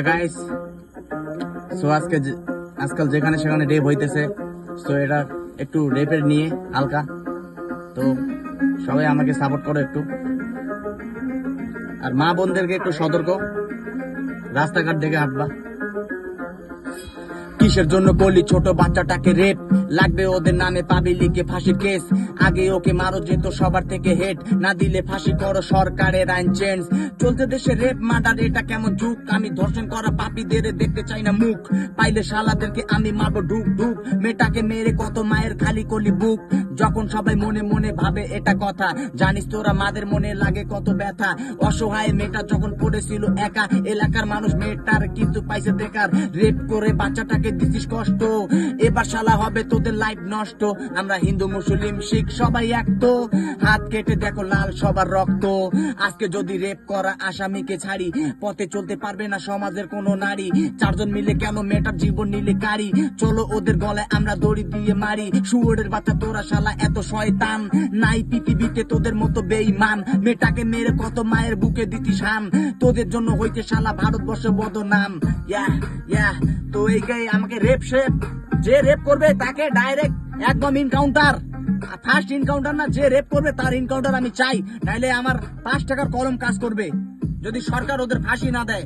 Guys, so আজকাল যেখানে সেখানে রেপ হইতেছে। সো এটা একটু রেপের নিয়ে হালকা, তো সবাই আমাকে সাপোর্ট করো একটু। আর মা বোনদেরকে একটু সতর্ক, রাস্তাঘাট দেখে হাঁটবা। কিসের জন্য করলি ছোট বাচ্চাটাকে রেপ? লাগবে ওদের নামে পাবি লিখে ফাঁসির কেস। আগে ওকে মারো যেত সবার থেকে হেড, না দিলে ফাঁসি করো, সরকারের আইন চেঞ্জ। চলতে দেশে রেপ মার্ডার, এটা কেমন যুগ? আমি ধর্ষণ করা পাপীদের দেখতে চাই না মুখ। পাইলে শালাদেরকে আমি মারবো ঢুক ঢুক। মেয়েটাকে মেরে কত মায়ের খালি করলি বুক। যখন সবাই মনে মনে ভাবে এটা কথা, জানিস তোরা মাদের মনে লাগে কত ব্যথা। অসহায় মেয়েটা যখন পড়েছিল একা, এলাকার মানুষ মেয়েটার কিন্তু পাইছে বেকার। রেপ করে বাচ্চাটাকে দিছিস কষ্ট, এবার শালা হবে তোদের লাইফ নষ্ট। আমরা হিন্দু মুসলিম শিখ সবাই এক তো, হাত কেটে দেখো লাল সবার রক্ত। আজকে যদি রেপ করা আসামিকে ছাড়ি, পথে চলতে পারবে না সমাজের কোনো নারী। চারজন মিলে কেন মেয়েটার জীবন নিলে কারি? চলো ওদের গলায় আমরা দড়ি দিয়ে মারি। শুয়োরের বাচ্চা তোরা শালা এত শয়তান, নাই পৃথিবীতে তোদের মতো বেঈমান। মেয়েটাকে মেরে কত মায়ের বুকে দিতিস হান, তোদের জন্য হইতে শালা ভারতবর্ষ বদনাম। তো এই আমাকে রেপ যে রেপ করবে তাকে ডাইরেক্ট একদম ইনকাউন্টার, ফার্স্ট ইনকাউন্টার না, যে রেপ করবে তার ইনকাউন্টার আমি চাই। নাইলে আমার 5 টাকার কলম কাজ করবে যদি সরকার ওদের ফাঁসি না দেয়।